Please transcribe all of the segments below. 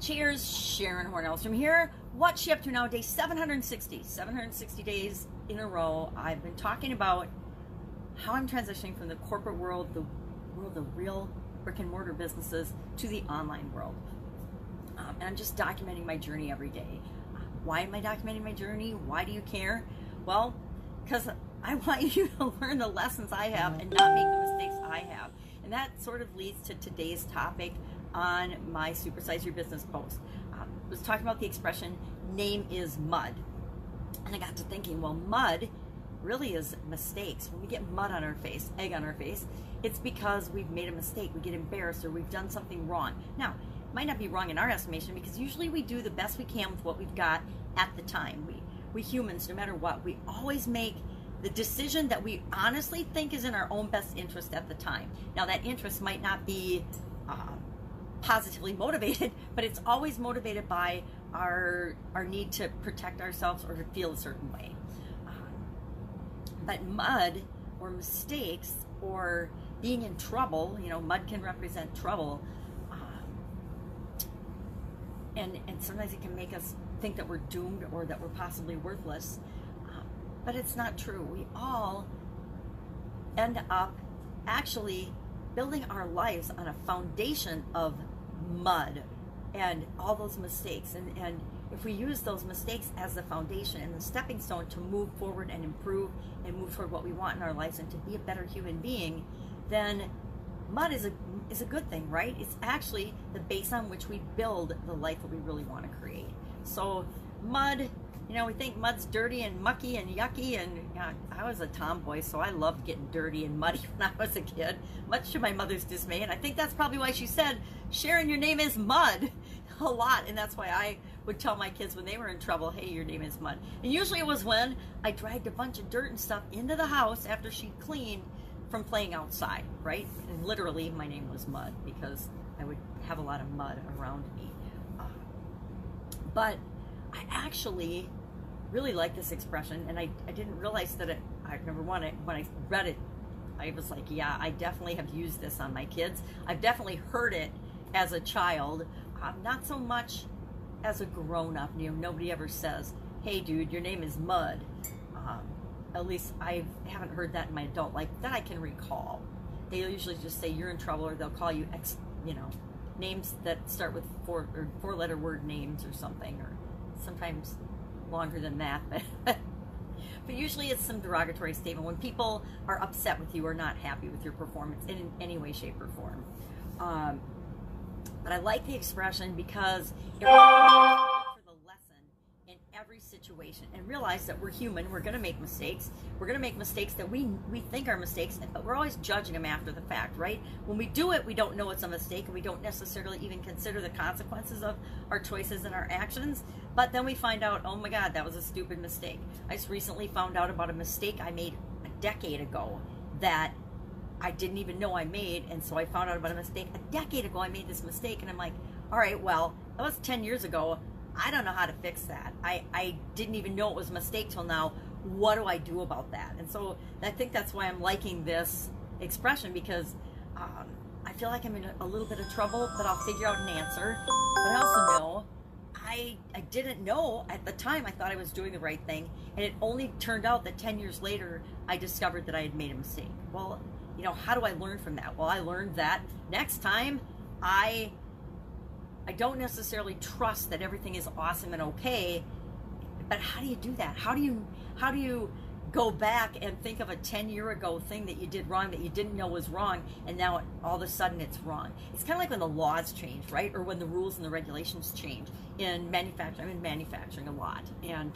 Cheers, Sharon Horne-Ellstrom here. What's she up to now? Day 760 days in a row. I've been talking about how I'm transitioning from the corporate world, the world of real brick and mortar businesses, to the online world. And I'm just documenting my journey every day. Why am I documenting my journey? Why do you care? Well, because I want you to learn the lessons I have and not make the mistakes I have. And that sort of leads to today's topic on my Supersize Your Business post. I was talking about the expression, name is mud. And I got to thinking, well, mud really is mistakes. When we get mud on our face, egg on our face, it's because we've made a mistake, we get embarrassed, or we've done something wrong. Now, it might not be wrong in our estimation, because usually we do the best we can with what we've got at the time. We humans, no matter what, we always make the decision that we honestly think is in our own best interest at the time. Now, that interest might not be positively motivated, but it's always motivated by our need to protect ourselves or to feel a certain way. But mud or mistakes or being in trouble, you know, mud can represent trouble, and sometimes it can make us think that we're doomed or that we're possibly worthless, but it's not true. We all end up actually building our lives on a foundation of mud and all those mistakes, and if we use those mistakes as the foundation and the stepping stone to move forward and improve and move toward what we want in our lives and to be a better human being, then mud is a good thing, right? It's actually the base on which we build the life that we really want to create. So mud, you know, we think mud's dirty and mucky and yucky, and you know, I was a tomboy, so I loved getting dirty and muddy when I was a kid, much to my mother's dismay, and I think that's probably why she said, Sharon, your name is Mud, a lot, and that's why I would tell my kids when they were in trouble, hey, your name is Mud. And usually it was when I dragged a bunch of dirt and stuff into the house after she'd cleaned from playing outside, right? And literally my name was Mud because I would have a lot of mud around me. But I actually really like this expression, and I didn't realize that I remember when I read it, I was like, yeah, I definitely have used this on my kids. I've definitely heard it as a child, not so much as a grown-up. You know, nobody ever says, hey dude, your name is Mud. At least I haven't heard that in my adult life that I can recall. They usually just say you're in trouble, or they'll call you names that start with four-letter word names or something, or sometimes longer than that, but usually it's some derogatory statement when people are upset with you or not happy with your performance in any way, shape, or form. But I like the expression because it really for the lesson in every situation, and realize that we're human, we're going to make mistakes. We're going to make mistakes that we think are mistakes, but we're always judging them after the fact, right? When we do it, we don't know it's a mistake, and we don't necessarily even consider the consequences of our choices and our actions. But then we find out, oh my God, that was a stupid mistake. I just recently found out about a mistake I made a decade ago that I didn't even know I made, and so I found out about a mistake a decade ago. I made this mistake, and I'm like, all right, well, that was 10 years ago. I don't know how to fix that. I didn't even know it was a mistake till now. What do I do about that? And so I think that's why I'm liking this expression, because I feel like I'm in a little bit of trouble, but I'll figure out an answer. But I also know I didn't know at the time. I thought I was doing the right thing, and it only turned out that 10 years later I discovered that I had made a mistake. Well, you know, how do I learn from that? Well, I learned that next time I don't necessarily trust that everything is awesome and okay, but how do you do that? How do you go back and think of a 10-year ago thing that you did wrong, that you didn't know was wrong, and now all of a sudden it's wrong? It's kind of like when the laws change, right? Or when the rules and the regulations change in manufacturing. I'm in manufacturing a lot, and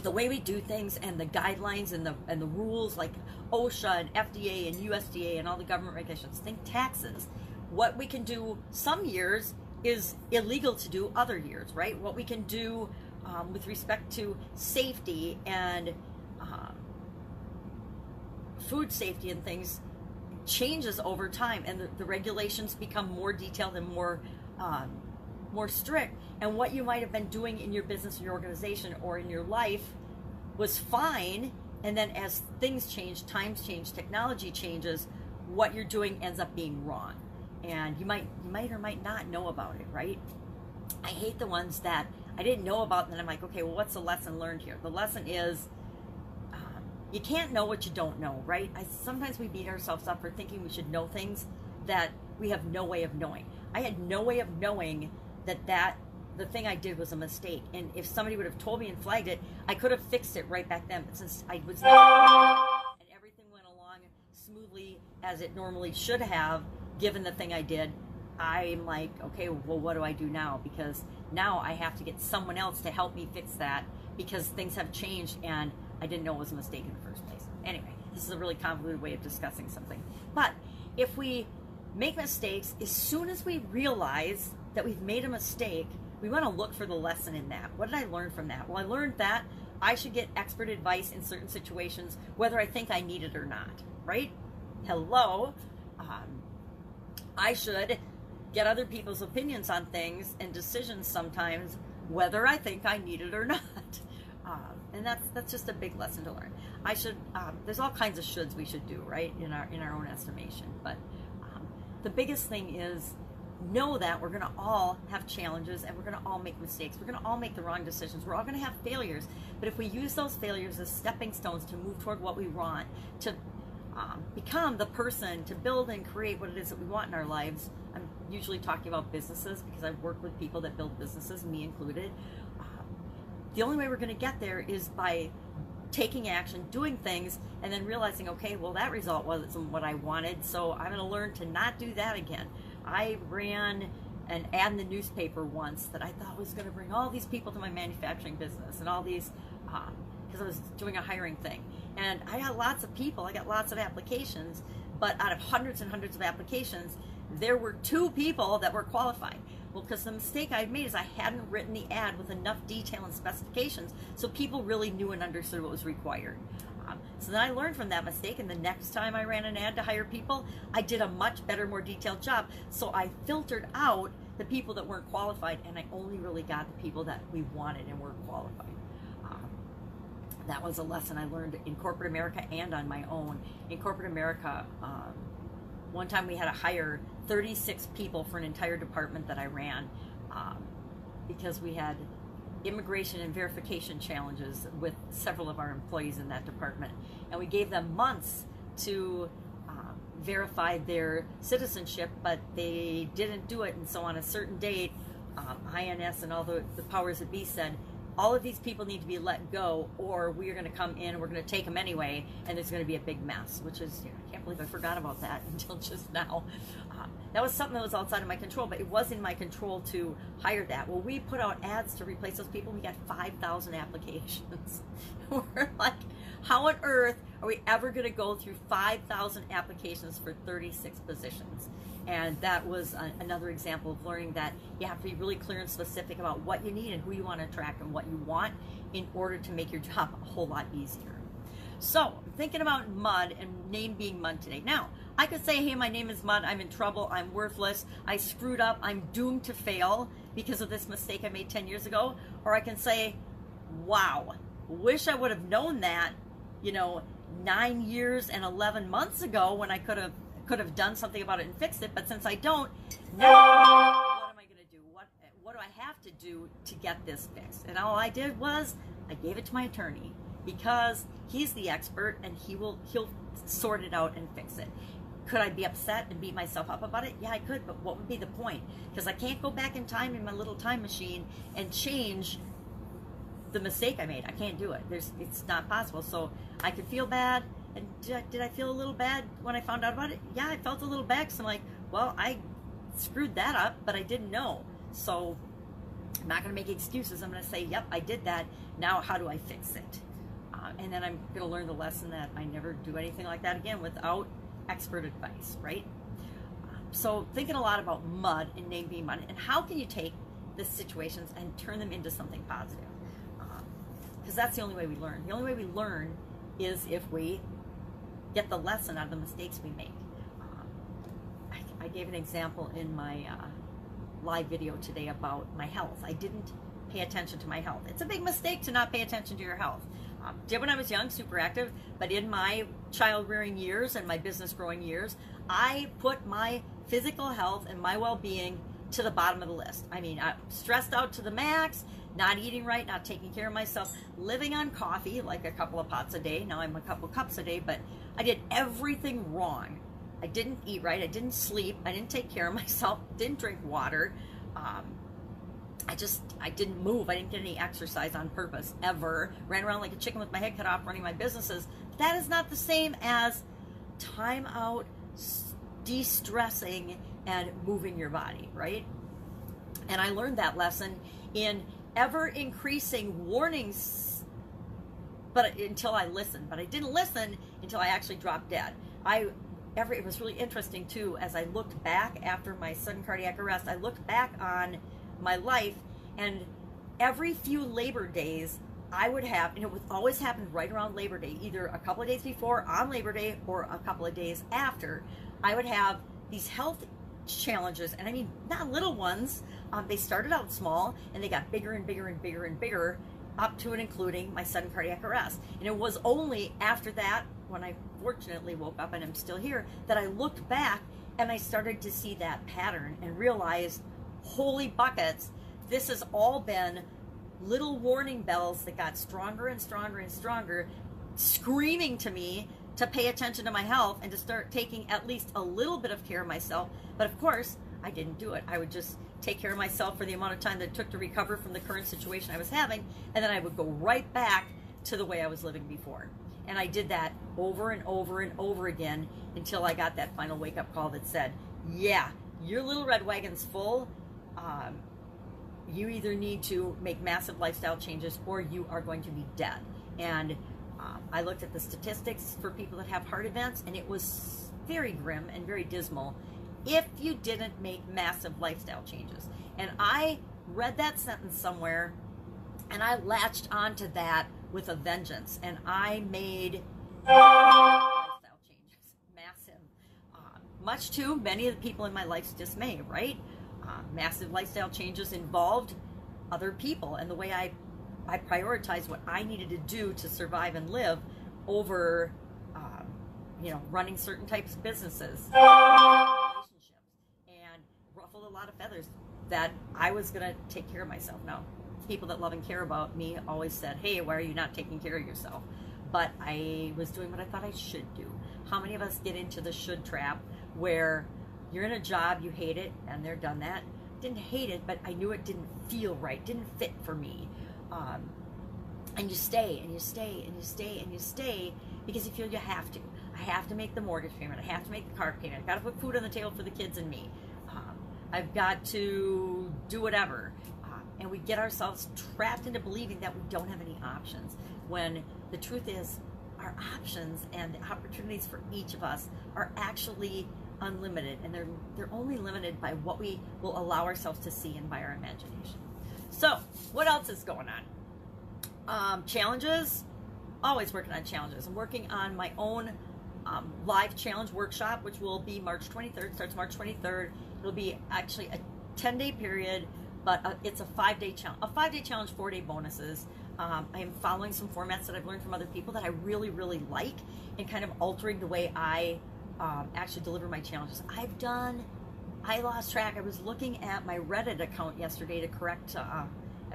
the way we do things and the guidelines and the rules like OSHA and FDA and USDA and all the government regulations, think taxes. What we can do some years is illegal to do other years, right? What we can do with respect to safety and food safety and things changes over time, and the regulations become more detailed and more strict. And what you might have been doing in your business, in your organization, or in your life was fine, and then as things change, times change, technology changes, what you're doing ends up being wrong. and you might or might not know about it, right? I hate the ones that I didn't know about, and then I'm like, okay, well, what's the lesson learned here? The lesson is you can't know what you don't know, right? Sometimes we beat ourselves up for thinking we should know things that we have no way of knowing. I had no way of knowing that the thing I did was a mistake, and if somebody would have told me and flagged it, I could have fixed it right back then. But since I was not, and everything went along smoothly as it normally should have, given the thing I did, I'm like, okay, well, what do I do now? Because now I have to get someone else to help me fix that, because things have changed and I didn't know it was a mistake in the first place. Anyway, this is a really convoluted way of discussing something. But if we make mistakes, as soon as we realize that we've made a mistake, we want to look for the lesson in that. What did I learn from that? Well, I learned that I should get expert advice in certain situations, whether I think I need it or not, right? Hello. I should get other people's opinions on things and decisions sometimes, whether I think I need it or not. And that's just a big lesson to learn. I should, there's all kinds of shoulds we should do, right, in our own estimation. But the biggest thing is know that we're going to all have challenges, and we're going to all make mistakes. We're going to all make the wrong decisions. We're all going to have failures. But if we use those failures as stepping stones to move toward what we want, to become the person, to build and create what it is that we want in our lives. I'm usually talking about businesses because I've worked with people that build businesses, me included. The only way we're going to get there is by taking action, doing things, and then realizing, okay, well, that result wasn't what I wanted, so I'm going to learn to not do that again. I ran an ad in the newspaper once that I thought was going to bring all these people to my manufacturing business, and all these, because I was doing a hiring thing. And I got lots of people, I got lots of applications, but out of hundreds and hundreds of applications, there were 2 people that were qualified. Well, because the mistake I made is I hadn't written the ad with enough detail and specifications so people really knew and understood what was required. So then I learned from that mistake, and the next time I ran an ad to hire people, I did a much better, more detailed job. So I filtered out the people that weren't qualified, and I only really got the people that we wanted and weren't qualified. That was a lesson I learned in corporate America and on my own. In corporate America, one time we had to hire 36 people for an entire department that I ran because we had immigration and verification challenges with several of our employees in that department. And we gave them months to verify their citizenship, but they didn't do it. And so on a certain date, INS and all the powers that be said, all of these people need to be let go, or we are going to come in and we're going to take them anyway, and there's going to be a big mess, which is, I can't believe I forgot about that until just now. That was something that was outside of my control, but it was in my control to hire that. Well, we put out ads to replace those people. We got 5,000 applications. We're like, how on earth are we ever going to go through 5,000 applications for 36 positions? And that was another example of learning that you have to be really clear and specific about what you need and who you want to attract and what you want in order to make your job a whole lot easier. So, thinking about mud and name being mud today. Now, I could say, hey, my name is Mud, I'm in trouble, I'm worthless, I screwed up, I'm doomed to fail because of this mistake I made 10 years ago. Or I can say, wow, wish I would have known that, 9 years and 11 months ago when I could have done something about it and fixed it. But since I don't, now what am I going to do? What do I have to do to get this fixed? And all I did was I gave it to my attorney because he's the expert and he'll sort it out and fix it. Could I be upset and beat myself up about it? Yeah, I could, but what would be the point? Because I can't go back in time in my little time machine and change the mistake I made. I can't do it. It's not possible. So I could feel bad. And did I feel a little bad when I found out about it? Yeah, I felt a little bad because I'm like, well, I screwed that up, but I didn't know. So I'm not going to make excuses. I'm going to say, yep, I did that. Now how do I fix it? And then I'm going to learn the lesson that I never do anything like that again without expert advice, right? So thinking a lot about mud and name being mud, and how can you take the situations and turn them into something positive? Because that's the only way we learn. The only way we learn is if we get the lesson out of the mistakes we make. I gave an example in my live video today about my health. I didn't pay attention to my health. It's a big mistake to not pay attention to your health. Did when I was young, super active, but in my child rearing years and my business growing years, I put my physical health and my well-being to the bottom of the list. I mean, I'm stressed out to the max, not eating right, not taking care of myself, living on coffee, like a couple of pots a day. Now I'm a couple cups a day, but I did everything wrong. I didn't eat right. I didn't sleep. I didn't take care of myself. Didn't drink water. I didn't move. I didn't get any exercise on purpose, ever. Ran around like a chicken with my head cut off running my businesses. But that is not the same as time out, de-stressing, and moving your body, right? And I learned that lesson in ever-increasing warnings, but until I listened. But I didn't listen until I actually dropped dead. It was really interesting, too, as I looked back after my sudden cardiac arrest. I looked back on my life, and every few Labor Days I would have, and it would always happen right around Labor Day, either a couple of days before on Labor Day or a couple of days after, I would have these health challenges. And I mean, not little ones. They started out small and they got bigger and bigger and bigger and bigger, up to and including my sudden cardiac arrest. And it was only after that, when I fortunately woke up and I'm still here, that I looked back and I started to see that pattern and realized, holy buckets, this has all been little warning bells that got stronger and stronger and stronger, screaming to me to pay attention to my health and to start taking at least a little bit of care of myself. But of course, I didn't do it. I would just take care of myself for the amount of time that it took to recover from the current situation I was having, and then I would go right back to the way I was living before. And I did that over and over and over again until I got that final wake-up call that said, yeah, your little red wagon's full. You either need to make massive lifestyle changes or you are going to be dead. And I looked at the statistics for people that have heart events, and it was very grim and very dismal if you didn't make massive lifestyle changes. And I read that sentence somewhere, and I latched onto that with a vengeance, and I made lifestyle changes, massive, much to many of the people in my life's dismay, right? Massive lifestyle changes involved other people, and the way I prioritized what I needed to do to survive and live over, running certain types of businesses, relationships, and ruffled a lot of feathers that I was going to take care of myself. Now, people that love and care about me always said, hey, why are you not taking care of yourself? But I was doing what I thought I should do. How many of us get into the should trap where you're in a job, you hate it, and they're done that. Didn't hate it, but I knew it didn't feel right, didn't fit for me. And you stay, and you stay, and you stay, and you stay, because you feel you have to. I have to make the mortgage payment. I have to make the car payment. I've got to put food on the table for the kids and me. I've got to do whatever. And we get ourselves trapped into believing that we don't have any options, when the truth is our options and the opportunities for each of us are actually unlimited, and they're only limited by what we will allow ourselves to see and by our imagination. So what else is going on? Challenges. Always working on challenges. I'm working on my own live challenge workshop, which will be March 23rd. Starts March 23rd. It'll be actually a 10-day period, but it's a 5-day challenge. A 5-day challenge, 4-day bonuses. I am following some formats that I've learned from other people that I really, really like, and kind of altering the way I actually deliver my challenges. I lost track. I was looking at my Reddit account yesterday to correct, I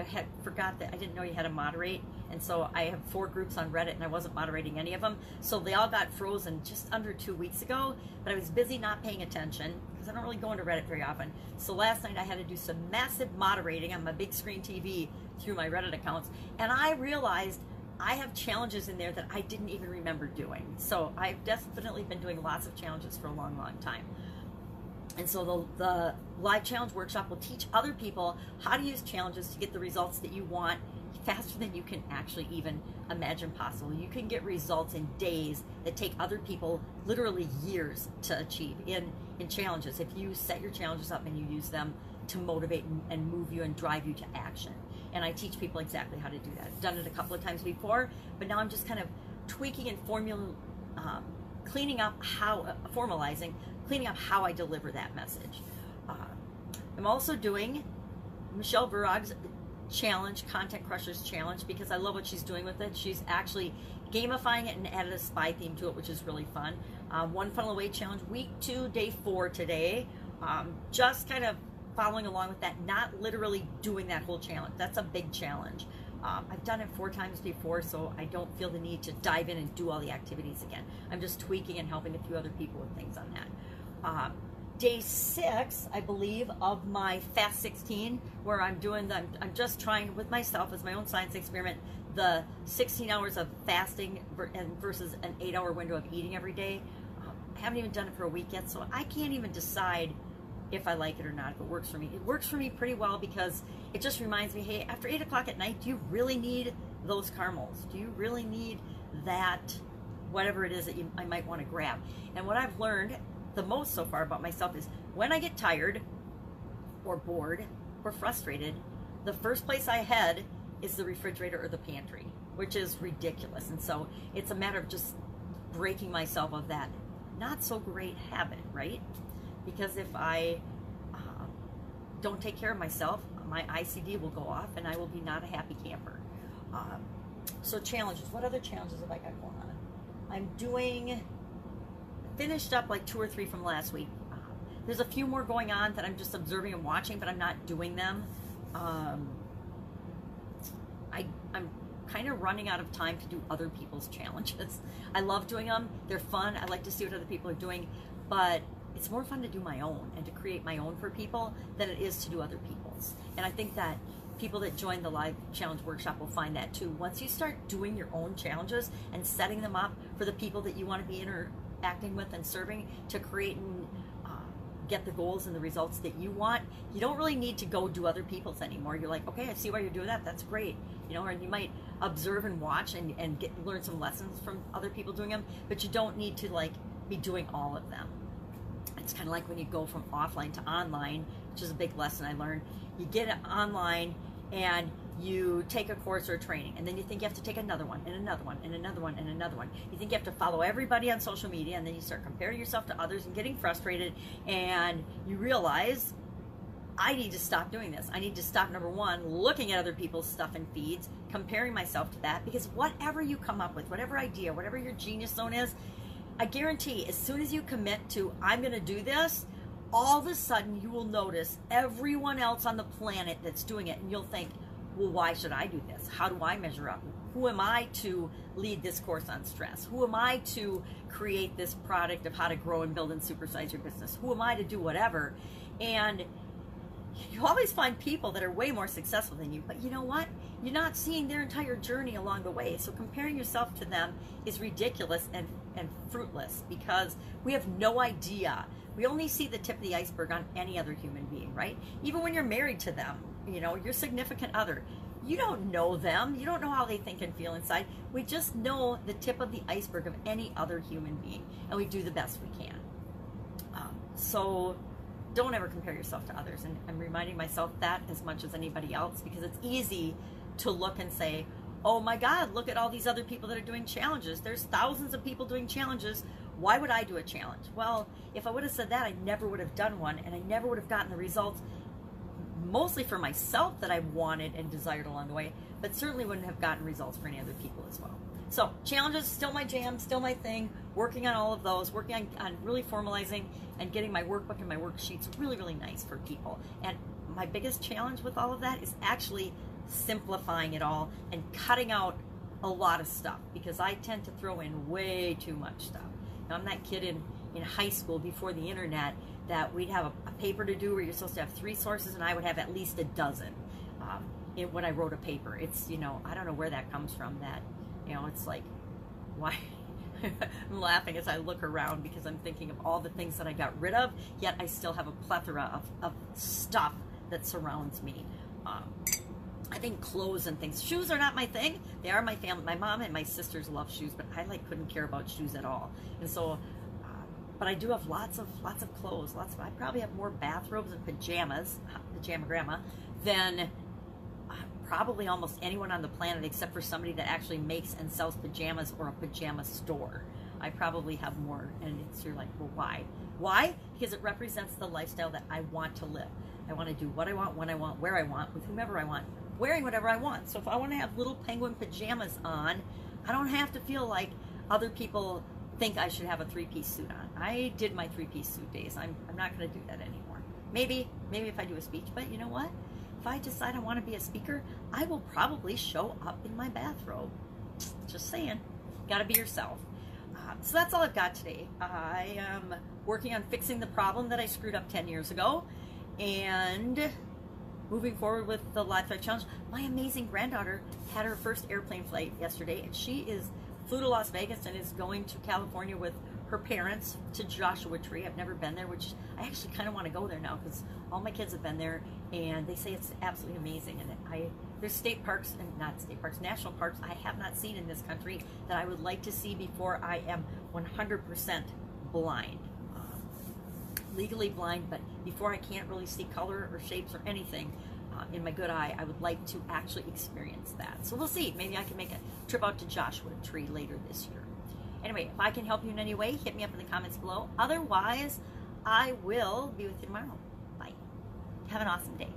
had forgot that I didn't know you had to moderate, and so I have 4 groups on Reddit, and I wasn't moderating any of them, so they all got frozen just under 2 weeks ago, but I was busy not paying attention, because I don't really go into Reddit very often. So last night I had to do some massive moderating on my big screen TV through my Reddit accounts, and I realized I have challenges in there that I didn't even remember doing. So I've definitely been doing lots of challenges for a long, long time. And so the live challenge workshop will teach other people how to use challenges to get the results that you want faster than you can actually even imagine possible. You can get results in days that take other people literally years to achieve in challenges, if you set your challenges up and you use them to motivate and move you and drive you to action. And I teach people exactly how to do that. I've done it a couple of times before, but now I'm just kind of tweaking and formalizing, cleaning up how I deliver that message. I'm also doing Michelle Verog's challenge, Content Crushers Challenge, because I love what she's doing with it. She's actually gamifying it and added a spy theme to it, which is really fun. One Funnel Away Challenge, week 2, day 4 today. just kind of following along with that, not literally doing that whole challenge. That's a big challenge. I've done it 4 times before, so I don't feel the need to dive in and do all the activities again. I'm just tweaking and helping a few other people with things on that. Day 6, I believe, of my Fast 16, where I'm just trying with myself as my own science experiment, the 16 hours of fasting versus an 8-hour window of eating every day. I haven't even done it for a week yet, so I can't even decide if I like it or not, if it works for me. It works for me pretty well because it just reminds me, hey, after 8 o'clock at night, do you really need those caramels? Do you really need that, whatever it is that I might want to grab? And what I've learned the most so far about myself is when I get tired or bored or frustrated, the first place I head is the refrigerator or the pantry, which is ridiculous. And so it's a matter of just breaking myself of that not so great habit, right? Because if I don't take care of myself, my ICD will go off and I will be not a happy camper. So challenges, what other challenges have I got going on? I'm finished up like 2 or 3 from last week. There's a few more going on that I'm just observing and watching, but I'm not doing them. I'm kind of running out of time to do other people's challenges. I love doing them. They're fun. I like to see what other people are doing, but it's more fun to do my own and to create my own for people than it is to do other people's. And I think that people that join the live challenge workshop will find that too. Once you start doing your own challenges and setting them up for the people that you want to be interacting with and serving to create and get the goals and the results that you want, you don't really need to go do other people's anymore. You're like, okay, I see why you're doing that. That's great. You know, or you might observe and watch and learn some lessons from other people doing them, but you don't need to like be doing all of them. It's kind of like when you go from offline to online, which is a big lesson I learned. You get it online and you take a course or a training, and then you think you have to take another one and another one and another one and another one. You think you have to follow everybody on social media, and then you start comparing yourself to others and getting frustrated, and you realize, I need to stop doing this. I need to stop, number one, looking at other people's stuff and feeds, comparing myself to that, because whatever you come up with, whatever idea, whatever your genius zone is, I guarantee as soon as you commit to, I'm going to do this, all of a sudden you will notice everyone else on the planet that's doing it, and you'll think, well, why should I do this? How do I measure up? Who am I to lead this course on stress? Who am I to create this product of how to grow and build and supersize your business? Who am I to do whatever? And you always find people that are way more successful than you, but you know what? You're not seeing their entire journey along the way. So comparing yourself to them is ridiculous and fruitless, because we have no idea. We only see the tip of the iceberg on any other human being, right? Even when you're married to them, you know, your significant other, you don't know them. You don't know how they think and feel inside. We just know the tip of the iceberg of any other human being, and we do the best we can. So don't ever compare yourself to others. And I'm reminding myself that as much as anybody else, because it's easy to look and say, oh my God, look at all these other people that are doing challenges. There's thousands of people doing challenges. Why would I do a challenge? Well, if I would have said that, I never would have done one, and I never would have gotten the results, mostly for myself, that I wanted and desired along the way, but certainly wouldn't have gotten results for any other people as well. So challenges, still my jam, still my thing, working on all of those, working on really formalizing and getting my workbook and my worksheets really, really nice for people. And my biggest challenge with all of that is actually simplifying it all and cutting out a lot of stuff, because I tend to throw in way too much stuff. Now, I'm that kid in high school before the internet that we'd have a paper to do where you're supposed to have 3 sources, and I would have at least a dozen when I wrote a paper. It's, you know, I don't know where that comes from, that, you know, it's like, why? I'm laughing as I look around because I'm thinking of all the things that I got rid of, yet I still have a plethora of stuff that surrounds me. I think clothes and things. Shoes are not my thing. They are my family. My mom and my sisters love shoes, but I couldn't care about shoes at all. And so, but I do have lots of clothes. I probably have more bathrobes and pajamas, pajama grandma, than probably almost anyone on the planet, except for somebody that actually makes and sells pajamas or a pajama store. I probably have more, and you're like, well, why? Why? Because it represents the lifestyle that I want to live. I want to do what I want, when I want, where I want, with whomever I want, wearing whatever I want. So if I want to have little penguin pajamas on, I don't have to feel like other people think I should have a 3-piece suit on. I did my 3-piece suit days. I'm not going to do that anymore. Maybe if I do a speech, but you know what? If I decide I want to be a speaker, I will probably show up in my bathrobe. Just saying, gotta be yourself. So that's all I've got today. I am working on fixing the problem that I screwed up 10 years ago and moving forward with the Live Thrive Challenge. My amazing granddaughter had her first airplane flight yesterday, and she flew to Las Vegas and is going to California with her parents to Joshua Tree. I've never been there, which I actually kind of want to go there now because all my kids have been there and they say it's absolutely amazing. And there's state parks, and not state parks, national parks I have not seen in this country that I would like to see before I am 100% blind. Legally blind, but before I can't really see color or shapes or anything in my good eye, I would like to actually experience that. So we'll see. Maybe I can make a trip out to Joshua Tree later this year. Anyway, if I can help you in any way, hit me up in the comments below. Otherwise, I will be with you tomorrow. Bye. Have an awesome day.